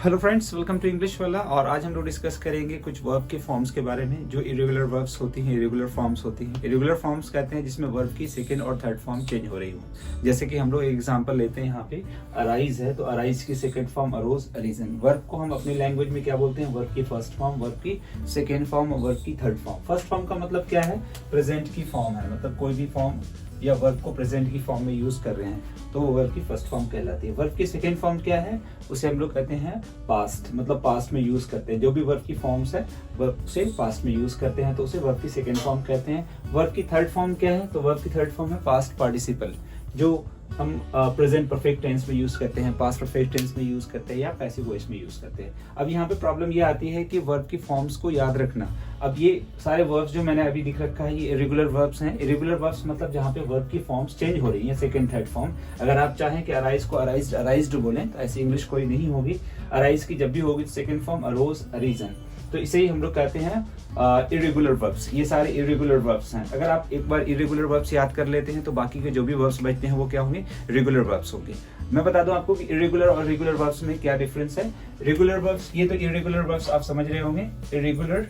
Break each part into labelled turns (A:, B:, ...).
A: Hello friends, welcome to English वाला। और आज हम लोग डिस्कस करेंगे कुछ वर्ब के फॉर्म्स के बारे में जो इरेगुलर वर्ब्स होती हैं, इरेगुलर फॉर्म्स होती हैं। इरेगुलर फॉर्म्स कहते हैं जिसमें वर्ब की सेकंड और थर्ड फॉर्म चेंज हो रही हो। जैसे कि हम लोग एग्जांपल लेते हैं, यहाँ पे अराइज है तो अराइज की सेकंड फॉर्म अरोज, अरीजन। वर्ब को हम अपनी लैंग्वेज में क्या बोलते हैं? वर्ब की फर्स्ट फॉर्म, वर्ब की सेकेंड फॉर्म और वर्ब की थर्ड फॉर्म। फर्स्ट फॉर्म का मतलब क्या है? प्रेजेंट की फॉर्म है, मतलब कोई भी फॉर्म या वर्ब को प्रेजेंट की फॉर्म में यूज कर रहे हैं तो वो वर्ब की फर्स्ट फॉर्म कहलाती है। वर्ब की सेकेंड फॉर्म क्या है? उसे हम लोग कहते हैं पास्ट, मतलब पास्ट में यूज करते हैं। जो भी वर्ब की फॉर्म्स है वर्ब से पास्ट में यूज करते हैं तो उसे वर्ब की सेकेंड फॉर्म कहते हैं। वर्ब की थर्ड फॉर्म क्या है? तो वर्ब की थर्ड फॉर्म है पास्ट पार्टिसिपल, जो हम प्रेजेंट परफेक्ट टेंस में यूज करते हैं, पास्ट परफेक्ट टेंस में यूज करते हैं या पैसिव वॉइस में यूज करते हैं। अब यहाँ पे प्रॉब्लम ये आती है कि वर्ब की फॉर्म्स को याद रखना। अब ये सारे वर्ब्स जो मैंने अभी लिख रखा है ये इरेगुलर वर्ब्स हैं। इरेगुलर वर्ब्स मतलब जहाँ पे वर्ब की फॉर्म्स चेंज हो रही है, सेकंड थर्ड फॉर्म। अगर आप चाहें कि अराइज को अराइज्ड अराइज्ड बोलें तो ऐसी इंग्लिश कोई नहीं होगी। अराइज की जब भी होगी सेकंड फॉर्म अरोज, अरीजन। तो इसे ही हम लोग कहते हैं इरेगुलर वर्ब्स। ये सारे इरेगुलर वर्ब्स हैं। अगर आप एक बार इरेगुलर वर्ब्स याद कर लेते हैं तो बाकी के जो भी वर्ब्स बचते हैं वो क्या होंगे? रेगुलर वर्ब्स होंगे। मैं बता दूं आपको कि इरेगुलर और रेगुलर वर्ब्स में क्या डिफरेंस है। रेगुलर वर्ब्स, ये तो इरेगुलर वर्ब्स आप समझ रहे होंगे, इरेगुलर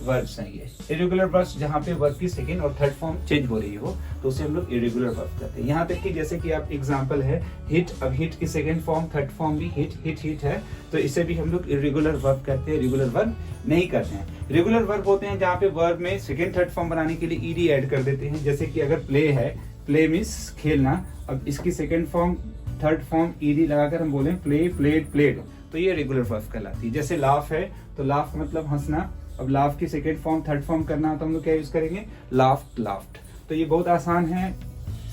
A: वर्ब्स हैं ये। इरेगुलर वर्ब्स जहाँ पे वर्ब की सेकंड और थर्ड फॉर्म चेंज हो रही हो तो उसे हम लोग इरेगुलर वर्ब कहते हैं। यहाँ तक कि जैसे कि आप एग्जांपल है हिट। अब हिट की सेकंड फॉर्म थर्ड फॉर्म भी हिट हिट हिट है तो इसे भी हम लोग इरेगुलर वर्ब कहते हैं, रेगुलर वर्ब नहीं करते हैं। रेगुलर वर्ब होते हैं जहाँ पे वर्ब में सेकंड थर्ड फॉर्म बनाने के लिए ईडी ऐड कर देते हैं। जैसे कि अगर प्ले है, प्ले मीन्स खेलना, अब इसकी second form third form ED लगाकर हम बोले प्ले, प्लेड, प्लेड, तो ये रेगुलर वर्ब कहलाती है। जैसे लाफ है तो लाफ मतलब हंसना, अब लाफ की सेकेंड फॉर्म थर्ड फॉर्म करना तो हम लोग क्या यूज करेंगे? Laughed, laughed. तो ये बहुत आसान है,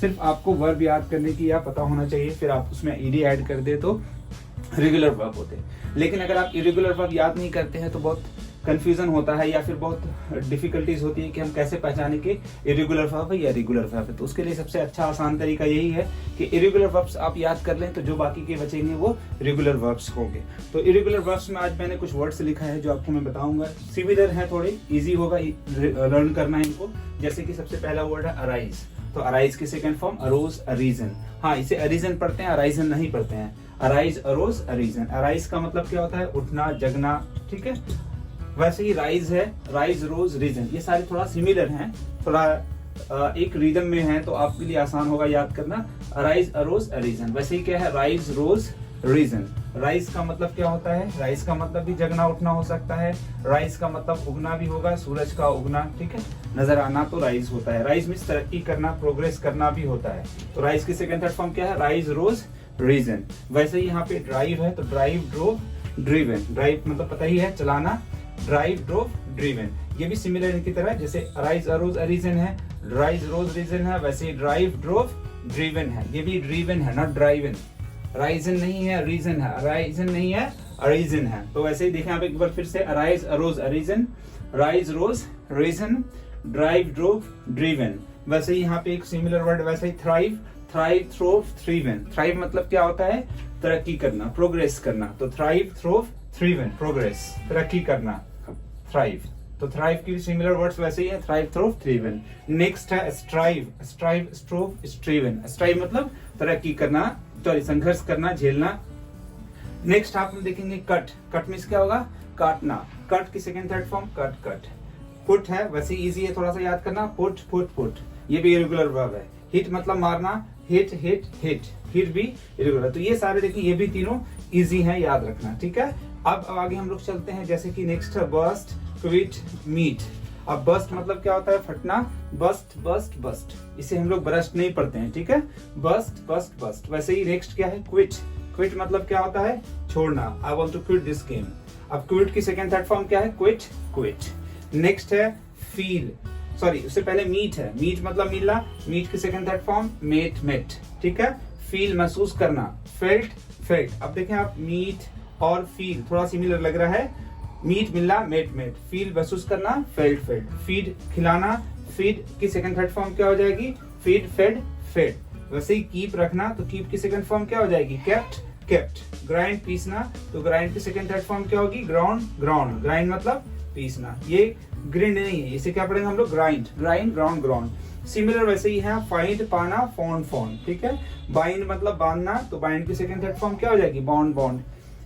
A: सिर्फ आपको वर्ब याद करने की या पता होना चाहिए, फिर आप उसमें ईडी ऐड कर दे तो रेगुलर वर्ब होते हैं। लेकिन अगर आप इरेगुलर वर्ब याद नहीं करते हैं तो बहुत कंफ्यूजन होता है या फिर बहुत डिफिकल्टीज होती है कि हम कैसे पहचाने कि इरेगुलर वर्ब है या रेगुलर वर्ब है। तो उसके लिए सबसे अच्छा आसान तरीका यही है कि इरेगुलर वर्ब्स आप याद कर लें तो जो बाकी के बचेंगे वो रेगुलर वर्ब्स होंगे। तो इरेगुलर वर्ब्स में आज मैंने कुछ वर्ड्स लिखा है जो आपको मैं बताऊंगा। सिमिलर है, थोड़े इजी होगा लर्न करना इनको। जैसे कि सबसे पहला वर्ड है अराइज। तो अराइज की सेकंड फॉर्म अरोज, अरीजन। हाँ, इसे अरीजन पढ़ते हैं, अराइजन नहीं पढ़ते हैं। Arise, arose, अरीजन। अराइज का मतलब क्या होता है? उठना, जगना, ठीक है। वैसे ही राइज है, राइज, रोज, रीजन। ये सारे थोड़ा सिमिलर हैं, थोड़ा एक रिदम में है तो आपके लिए आसान होगा याद करना। Arise, arose, arisen. वैसे ही क्या है? राइज, रोज, रीजन। राइज का मतलब क्या होता है? राइज का मतलब भी जगना, उठना हो सकता है। राइज का मतलब उगना भी होगा, सूरज का उगना, ठीक है, नजर आना, तो राइज होता है। राइज मीन्स तरक्की करना, प्रोग्रेस करना भी होता है। तो राइज की सेकंड थर्ड फॉर्म क्या है? राइज, रोज, रीजन। वैसे ही यहाँ पे ड्राइव है तो ड्राइव, ड्रोव, ड्रिवन। ड्राइव मतलब पता ही है, चलाना। Drive, drove, driven. ये भी सिमिलर इनकी तरह, जैसे अराइज, अरोज, अरीजन है, राइज, रोज, रीजन है, वैसे ही ड्राइव, ड्रोव, ड्रिवन है। ये भी ड्रिवन है, नॉट ड्राइवन। राइजन नहीं है, रीजन है। अराइजन नहीं है, अरीजन है। तो वैसे ही देखें आप एक बार फिर से, अराइज, अरोज, अरीजन, राइज, रोज, रीजन, ड्राइव, ड्रोव, ड्रिवन। वैसे ही यहाँ पे एक सिमिलर वर्ड, वैसे ही थ्राइव, थ्राइव, थ्रोव, थ्रीवन। थ्राइव मतलब क्या होता है? तरक्की करना, प्रोग्रेस करना। तो थ्राइव, थ्रोव, थ्रीवन, प्रोग्रेस, तरक्की करना, थ्राइव। तो थ्राइव की सिमिलर वर्ड्स वैसे ही है, थ्राइव, थ्रोव, थ्रीवन। नेक्स्ट है strive. Strive, strove, striven. Strive मतलब तरक्की करना, सॉरी संघर्ष करना, झेलना। नेक्स्ट आप देखेंगे कट। कट मीन्स क्या होगा? काटना। कट की second third form cut, cut. Put है, वैसे इजी है थोड़ा सा याद करना, पुट, पुट, पुट। ये भी इरेगुलर वर्ब है। हिट मतलब मारना, हिट, हिट, हिट। हिट भी इरेगुलर। तो ये सारे देखिए, ये भी तीनों इजी हैं, याद रखना, ठीक है। अब आगे हम लोग चलते हैं, जैसे कि नेक्स्ट है बस्ट, क्विट, मीट। अब बस्ट मतलब क्या होता है? फटना। Burst, burst, burst. इसे हम लोग बरस्ट नहीं पढ़ते हैं, ठीक है। Burst, burst, burst. वैसे ही नेक्स्ट क्या है? क्विट। क्विट मतलब क्या होता है? छोड़ना। I want to quit this game. अब क्विट की सेकंड थर्ड फॉर्म क्या है? Quit, quit. नेक्स्ट है फील, सॉरी उससे पहले मीट है। मीट मतलब मिलना। मीट की second third form met, met, ठीक है। फील महसूस करना, फेल्ट, फेल्ट। अब देखें आप, मीट और फील थोड़ा सिमिलर लग रहा है। मीट मिलना, मेट, मेट। फील महसूस करना, फेल्ट, फेल्ट। फीड खिलाना, फीड की सेकंड थर्ड फॉर्म क्या हो जाएगी? Feed, fed, fed. वैसे ही कीप रखना तो कीप की सेकंड फॉर्म क्या हो जाएगी? Kept, kept. ग्राइंड पीसना तो ग्राइंड की सेकंड थर्ड फॉर्म क्या होगी? Ground, ground. ग्राइंड मतलब पीसना। ये ग्रिंड नहीं है, इसे क्या पढ़ेंगे हम लोग? Grind, grind, ground, ground. Similar वैसे ही है फाइंड, पाना, फोन, फोन, ठीक है। बाइंड मतलब बांधना तो बाइंड की सेकंड थर्ड फॉर्म क्या हो जाएगी? Bond, bond.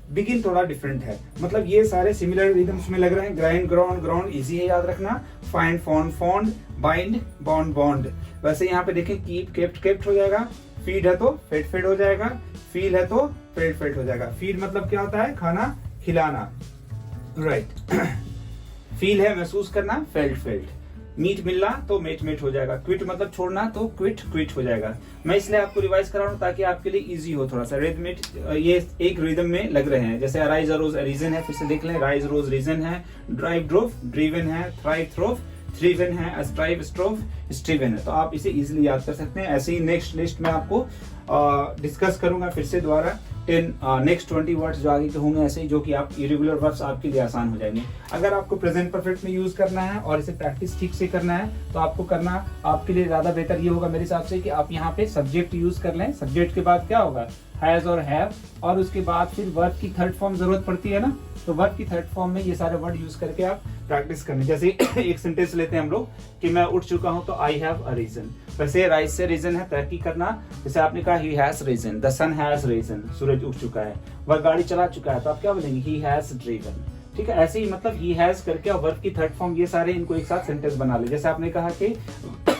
A: बिगिन थोड़ा डिफरेंट है, मतलब ये सारे सिमिलर रिदम्स में लग रहे हैं। ग्राइंड, ग्राउंड, ग्राउंड इजी है याद रखना। Find, found, found, bind, bond, bond. वैसे यहाँ पे देखें कीप, केप्ट, केप्ट हो जाएगा। फीड है तो फेड, फेड हो जाएगा। फील है तो फेड, फेड हो जाएगा। फीड मतलब क्या होता है? खाना, खिलाना, राइट। फील है महसूस करना, फेल्ट, फेल्ट। मीट मिलना तो मेट, मेट हो जाएगा। क्विट मतलब छोड़ना तो क्विट, क्विट हो जाएगा। मैं इसलिए आपको रिवाइज करा रहा हूँ ताकि आपके लिए इजी हो थोड़ा सा। रिदमिट ये एक रिदम में लग रहे हैं, जैसे राइज, अरोज, रीजन है, फिर से देख लें। राइज, रोज, रीजन है। ड्राइव, ड्रोव, ड्रीवन है। थ्राइव, थ्रोव, थ्रीवन है। स्ट्राइव, स्ट्रोव, स्ट्रीवन है। तो आप इसे इजीली याद कर सकते हैं। ऐसे ही नेक्स्ट लिस्ट में आपको डिस्कस करूंगा फिर से दोबारा। नेक्स्ट 20 वर्ड्स जो आगे के होंगे ऐसे ही, जो कि आप इरेगुलर वर्ब्स आपके लिए आसान हो जाएंगे। अगर आपको प्रेजेंट परफेक्ट में यूज करना है और इसे प्रैक्टिस ठीक से करना है तो आपको करना आपके लिए ज्यादा बेहतर ये होगा मेरे हिसाब से कि आप यहाँ पे सब्जेक्ट यूज कर लें। सब्जेक्ट के बाद क्या होगा? हैज और हैव, और उसके बाद फिर वर्ब की थर्ड फॉर्म जरूरत पड़ती है ना, तो वर्ब की थर्ड फॉर्म में ये सारे वर्ड यूज करके आप प्रैक्टिस करने। जैसे एक सेंटेंस लेते हैं हम लोग कि मैं उठ चुका हूं तो आई हैव अ रीजन। वैसे राइज से रीजन है तरक्की करना। जैसे आपने कहा he has risen, the sun has risen, सूरज उठ चुका है। वह गाड़ी चला चुका है तो आप क्या बोलेंगे? He has driven. ठीक है, ऐसे ही मतलब ही हैज करके और वर्ब की थर्ड फॉर्म ये सारे इनको एक साथ सेंटेंस बना ले। जैसे आपने कहा कि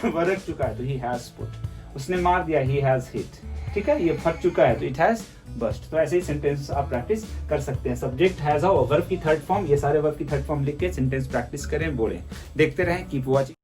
A: वह रख चुका है तो ही हैज पुट, उसने मार दिया ही हैज हिट। ठीक है, ये फट चुका है तो इट हैज बस्ट। तो ऐसे ही सेंटेंस आप प्रैक्टिस कर सकते हैं। सब्जेक्ट, हैज और वर्ब की थर्ड फॉर्म, ये सारे वर्ब की थर्ड फॉर्म लिख के सेंटेंस प्रैक्टिस करें, बोलें। देखते रहें, कीप वॉचिंग।